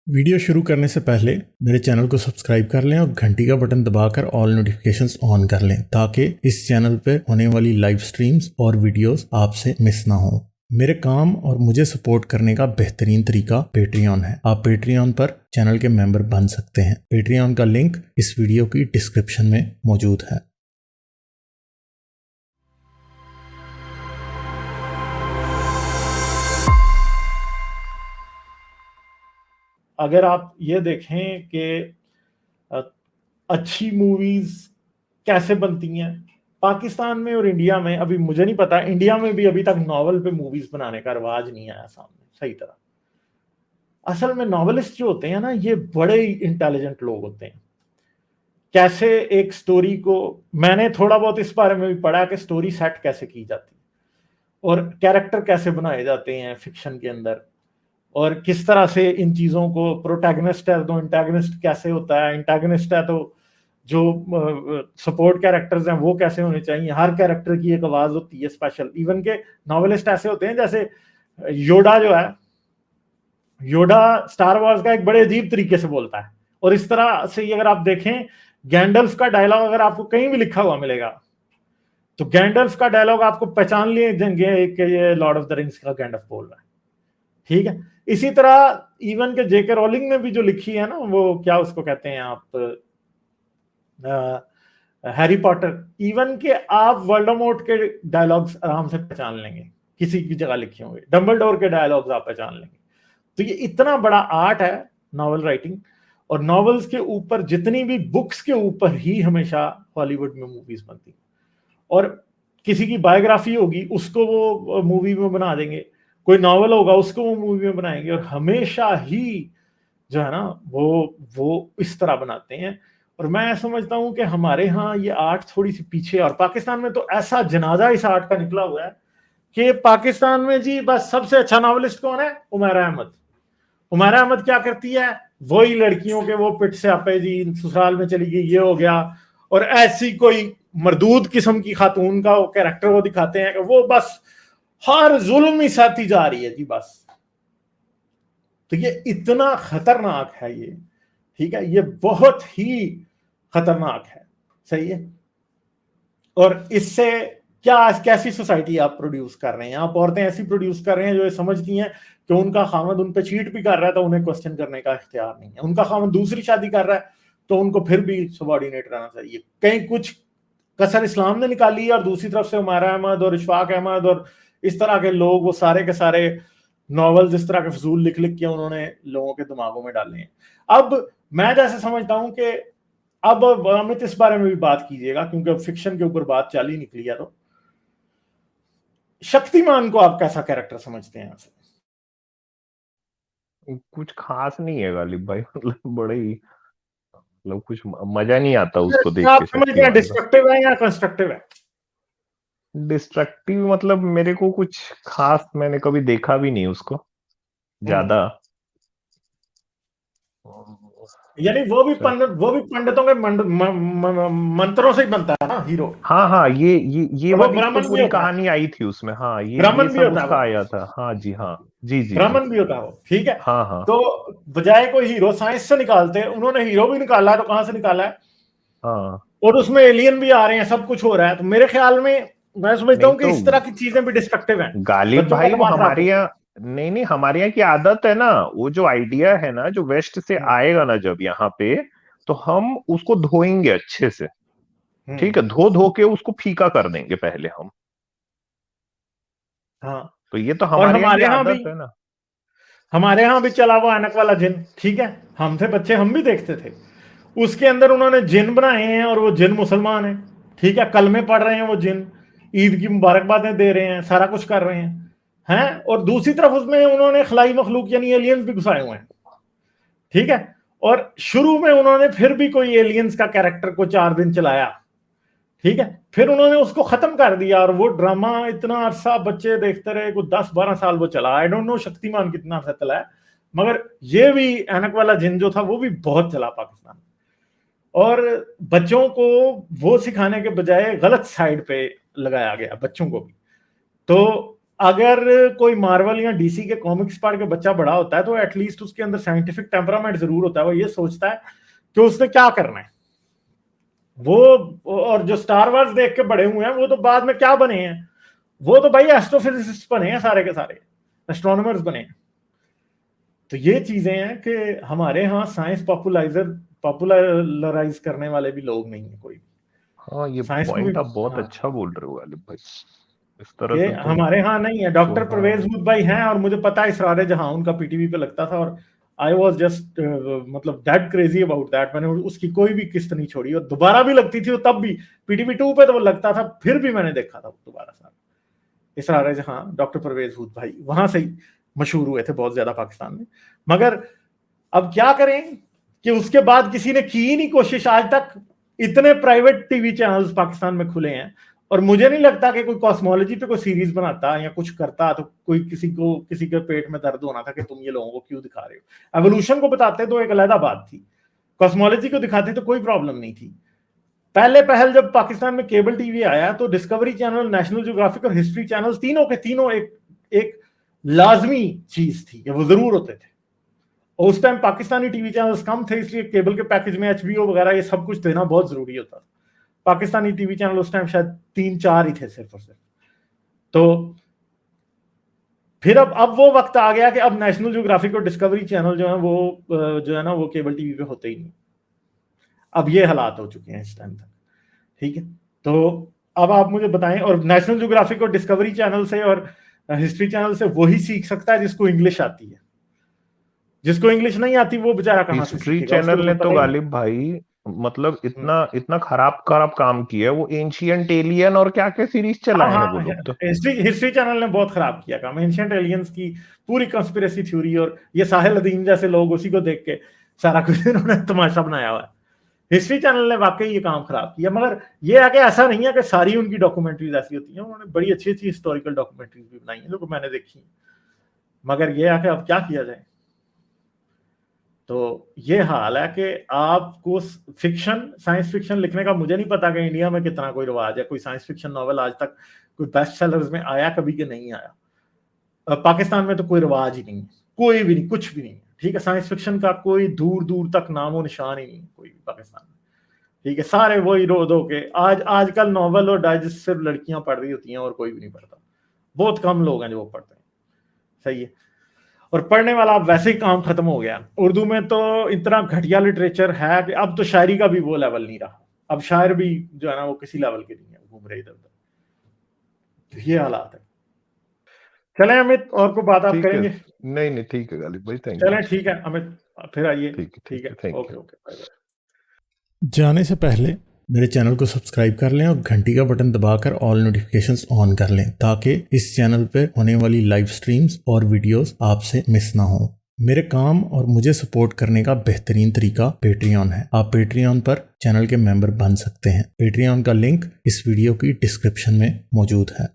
Video शुरू करने से पहले मेरे चैनल को सब्सक्राइब कर लें और घंटी का बटन दबाकर ऑल नोटिफिकेशंस ऑन कर लें ताकि इस चैनल पर होने वाली लाइव स्ट्रीम्स और वीडियोस आपसे मिस ना हो। मेरे काम और मुझे सपोर्ट करने का बेहतरीन तरीका पेट्रियन है। आप पेट्रियन पर चैनल के मेंबर बन सकते हैं। पेट्रियन का लिंक इस वीडियो की डिस्क्रिप्शन में मौजूद है। अगर आप ये देखें कि अच्छी मूवीज कैसे बनती हैं पाकिस्तान में और इंडिया में, अभी मुझे नहीं पता, इंडिया में भी अभी तक नॉवल पे मूवीज बनाने का रिवाज नहीं आया सामने सही तरह। असल में नॉवलिस्ट जो होते हैं ना, ये बड़े इंटेलिजेंट लोग होते हैं। कैसे एक स्टोरी को, मैंने थोड़ा बहुत इस बारे में भी पढ़ा कि स्टोरी सेट कैसे की जाती है और कैरेक्टर कैसे बनाए जाते हैं फिक्शन के अंदर, और किस तरह से इन चीजों को, प्रोटैगनिस्ट है तो इंटैगनिस्ट कैसे होता है, इंटैगनिस्ट है तो जो सपोर्ट कैरेक्टर्स हैं वो कैसे होने चाहिए। हर कैरेक्टर की एक आवाज होती है स्पेशल। इवन के नॉवेलिस्ट ऐसे होते हैं, जैसे योडा जो है, योडा स्टार वॉर्स का एक बड़े अजीब तरीके से बोलता है। और इस तरह से अगर आप देखें, गैंडल्फ का डायलॉग अगर आपको कहीं भी लिखा हुआ मिलेगा तो गैंडल्फ का डायलॉग आपको पहचान लिए जाएंगे कि ये लॉर्ड ऑफ द रिंग्स का गैंडल्फ बोल रहा है। ठीक है, इसी तरह इवन के जेके रोलिंग ने भी जो लिखी है ना, वो क्या उसको कहते हैं आप, हैरी पॉटर, इवन के आप वर्ल्डमॉर्ट के डायलॉग्स आराम से पहचान लेंगे, किसी की जगह लिखे होंगे। डंबलडोर के डायलॉग्स आप पहचान लेंगे। तो ये इतना बड़ा आर्ट है नॉवल राइटिंग। और नॉवेल्स के ऊपर, जितनी भी बुक्स के ऊपर ही हमेशा हॉलीवुड में मूवीज बनती हैं। और किसी की बायोग्राफी होगी उसको वो मूवी में बना देंगे, कोई नॉवल होगा उसको वो मूवी में बनाएंगे, और हमेशा ही जो है ना वो इस तरह बनाते हैं। और मैं समझता हूं कि हमारे यहाँ ये आर्ट थोड़ी सी पीछे है, और पाकिस्तान में तो ऐसा जनाजा इस आर्ट का निकला हुआ है कि पाकिस्तान में जी बस सबसे अच्छा नॉवलिस्ट कौन है? उमैरा अहमद। उमैरा अहमद क्या करती है? वही लड़कियों के वो पिट से आपे जी ससुराल में चली गई, ये हो गया, और ऐसी कोई मरदूद किस्म की खातून का कैरेक्टर वो दिखाते हैं कि वो बस हर जुल्म ही सहती जा रही है जी बस। तो ये इतना खतरनाक है ये, ठीक है, ये बहुत ही खतरनाक है, सही है। और इससे क्या, कैसी सोसाइटी आप प्रोड्यूस कर रहे हैं? आप औरतें ऐसी प्रोड्यूस कर रहे हैं जो ये समझती हैं कि उनका खामद उन पे चीट भी कर रहा है तो उन्हें क्वेश्चन करने का इख्तियार नहीं है। उनका खामद दूसरी शादी कर रहा है तो उनको फिर भी सबॉर्डिनेट रहना चाहिए। कहीं कुछ कसर इस्लाम ने निकाली और दूसरी तरफ से उमैरा अहमद और इशफाक अहमद और इस तरह के लोग, वो सारे के सारे नॉवेल्स इस तरह के फजूल लिख लिख के उन्होंने लोगों के दिमागों में डाले हैं। अब मैं जैसे समझता हूं कि अब अमित इस बारे में भी बात कीजिएगा, क्योंकि अब फिक्शन के ऊपर बात चाली निकली है। तो शक्तिमान को आप कैसा कैरेक्टर समझते हैं? कुछ खास नहीं है गालिब भाई, मतलब बड़े ही, मतलब कुछ मजा नहीं आता उसको देख आप के समझते हैं शक्तिमान का। डिस्ट्रक्टिव है या कंस्ट्रक्टिव है? डिस्ट्रक्टिव मतलब मेरे को कुछ खास मैंने कभी देखा भी नहीं उसको ज्यादा। यानी वो भी पंडितों के मंत्रों से ही बनता है ना हीरो। हाँ हाँ, ये वो वाली तो ब्राह्मण भी पूरी होता है, कहानी आई थी उसमें। हाँ, ये ब्राह्मण भी सब होता है उसका वो, आया था। हाँ जी, हाँ जी जी जी। ब्राह्मण भी होता है वो, ठीक है। हाँ हाँ तो बजाय कोई हीरो साइंस से निकालते, उन्होंने हीरो भी निकाला है, तो कहां से निकाला है? हाँ। और उसमें एलियन भी आ रहे हैं, सब कुछ हो रहा है। तो मेरे ख्याल में मैं समझता नहीं हूं कि तो इस तरह की चीजें भी डिस्ट्रक्टिव हैं, गालिब बच्चों का भाई, वो दिमाग खराब हमारे करती यहाँ, नहीं नहीं, हमारे यहाँ की आदत है ना, वो जो आइडिया है ना, जो वेस्ट से हैं। आएगा ना जब यहाँ पे, तो हम उसको धोएंगे अच्छे से। ठीक है, हम्म, धो धो के उसको फीका कर देंगे पहले हम। हाँ। तो ये तो और हमारे यहाँ की आदत है ना। हमारे यहाँ भी चला हुआ ऐनक वाला जिन, ठीक है। हम थे बच्चे, हम भी देखते थे। उसके अंदर उन्होंने जिन बनाए हैं और वो जिन मुसलमान है, ठीक है, कलमे पढ़ रहे हैं वो जिन, ईद की मुबारकबादें दे रहे हैं, सारा कुछ कर रहे हैं। और दूसरी तरफ उसमें उन्होंने खलाई मखलूक यानी एलियंस भी घुसाए हुए हैं, ठीक है। और शुरू में उन्होंने फिर भी कोई एलियंस का कैरेक्टर को 4 दिन चलाया, ठीक है, फिर उन्होंने उसको खत्म कर दिया। और वो ड्रामा इतना अरसा बच्चे देखते रहे, कुछ 10-12 साल वो चला। आई डोंट नो शक्तिमान कितना अरसा चला है, मगर ये भी ऐनक वाला जिन जो था वो भी बहुत चला पाकिस्तान में। और बच्चों को वो सिखाने के बजाय गलत साइड पे लगाया गया बच्चों को भी। तो अगर कोई मार्वल या डीसी के कॉमिक्स पढ़ के बच्चा बड़ा होता है तो एटलीस्ट उसके अंदर साइंटिफिक टेम्परामेंट जरूर होता है, वो ये सोचता है कि उसने क्या करना है वो। और जो स्टार वार्स देख के बड़े हुए हैं वो तो बाद में क्या बने हैं, वो तो भाई एस्ट्रोफिजिसिस्ट बने हैं, सारे के सारे एस्ट्रोनॉमर्स बने हैं। तो ये चीजें हैं कि हमारे यहाँ साइंस पॉपुलराइज करने वाले भी लोग नहीं है कोई। हाँ, ये साइंस को भी पॉइंट आप बहुत हाँ, अच्छा बोल रहे हो गालिब भाई। इस तरह कि से तो हमारे यहाँ नहीं है। डॉक्टर हाँ, परवेज हुद भाई हैं और मुझे पता है इसरार जहां उनका पीटीवी पे लगता था और आई वॉज जस्ट मतलब दैट क्रेजी अबाउट दैट। मैंने उसकी कोई भी किस्त नहीं छोड़ी और दोबारा भी लगती थी, तब भी पीटीवी 2 पे तो वो लगता था, फिर भी मैंने देखा था दोबारा सारा इसरार जहां। डॉक्टर परवेज हुद भाई वहां से ही मशहूर हुए थे बहुत ज्यादा पाकिस्तान में। मगर अब क्या करें कि उसके बाद किसी ने की ही नहीं कोशिश आज तक। इतने प्राइवेट टीवी चैनल्स पाकिस्तान में खुले हैं और मुझे नहीं लगता कि कोई कॉस्मोलॉजी पे कोई सीरीज बनाता या कुछ करता तो कोई किसी के पेट में दर्द होना था कि तुम ये लोगों को क्यों दिखा रहे हो। एवोल्यूशन को बताते तो एक अलग बात थी, कॉस्मोलॉजी को दिखाते तो कोई प्रॉब्लम नहीं थी। पहल जब पाकिस्तान में केबल टीवी आया तो डिस्कवरी चैनल, नेशनल ज्योग्राफिक और हिस्ट्री चैनल तीनों के तीनों एक लाजमी चीज थी, वो जरूर होते थे। और उस टाइम पाकिस्तानी टीवी चैनल्स कम थे, इसलिए केबल के पैकेज में एचबीओ वगैरह ये सब कुछ देना बहुत जरूरी होता था। पाकिस्तानी टीवी चैनल उस टाइम शायद 3-4 ही थे सिर्फ और सिर्फ। तो फिर अब वो वक्त आ गया कि अब नेशनल ज्योग्राफिक और डिस्कवरी चैनल जो है ना वो केबल टीवी पे होते ही नहीं। अब ये हालात हो चुके हैं इस टाइम तक, ठीक है। तो अब आप मुझे बताएं, और नेशनल ज्योग्राफिक और डिस्कवरी चैनल से और हिस्ट्री चैनल से वही सीख सकता है जिसको इंग्लिश आती है। जिसको इंग्लिश नहीं आती वो बेचारा कहां से हिस्ट्री सीखेगा? चैनल ने तो गालिब भाई मतलब इतना खराब काम किया है। वो एंशियंट एलियन और क्या क्या सीरीज चलाए हैं वो लोग तो। हिस्ट्री चैनल ने बहुत खराब किया काम। एंशिएंट एलियंस की पूरी कंस्पिरेसी थ्योरी और ये साहिल अदीम जैसे लोग उसी को देख के सारा कुछ इन्होंने तमाशा बनाया हुआ है। हिस्ट्री चैनल ने वाकई ये काम खराब किया। मगर ये है कि ऐसा नहीं है कि सारी उनकी डॉक्यूमेंट्रीज ऐसी होती हैं, उन्होंने बड़ी अच्छी अच्छी हिस्टोरिकल डॉक्यूमेंट्रीज भी बनाई हैं, जो मैंने देखी। मगर ये है कि अब क्या किया जाए। तो ये हाल है कि आपको साइंस फिक्शन लिखने का, मुझे नहीं पता कि इंडिया में कितना कोई रिवाज है। कोई साइंस फिक्शन नॉवेल आज तक कोई बेस्ट सेलर्स में आया कभी के नहीं आया। पाकिस्तान में तो कोई रिवाज ही नहीं है, कोई भी नहीं, कुछ भी नहीं है, ठीक है। साइंस फिक्शन का कोई दूर दूर तक नामो निशान ही नहीं है कोई पाकिस्तान में, ठीक है। सारे वही रो दो के आजकल नॉवेल और डाइजेस्ट सिर्फ लड़कियां पढ़ रही होती हैं और कोई भी नहीं पढ़ता। बहुत कम लोग हैं जो वो पढ़ते हैं, सही है। और पढ़ने वाला अब वैसे ही काम खत्म हो गया। उर्दू में तो इतना घटिया लिटरेचर है कि अब तो शायरी का भी वो लेवल नहीं रहा। अब शायर भी जो है ना वो किसी लेवल के नहीं है, घूम रहे इधर उधर। ये हालात है। चलें अमित, और को बात आप करेंगे? नहीं ठीक है गालिब भाई, थैंक यू। चलें ठीक है अमित, फिर आइए। ठीक है, ओके ओके बाय बाय। जाने से पहले मेरे चैनल को सब्सक्राइब कर लें और घंटी का बटन दबाकर ऑल नोटिफिकेशंस ऑन कर लें, ताकि इस चैनल पे होने वाली लाइव स्ट्रीम्स और वीडियोस आपसे मिस ना हो। मेरे काम और मुझे सपोर्ट करने का बेहतरीन तरीका पेट्रियन है। आप पेट्रियन पर चैनल के मेंबर बन सकते हैं। पेट्रियन का लिंक इस वीडियो की डिस्क्रिप्शन में मौजूद है।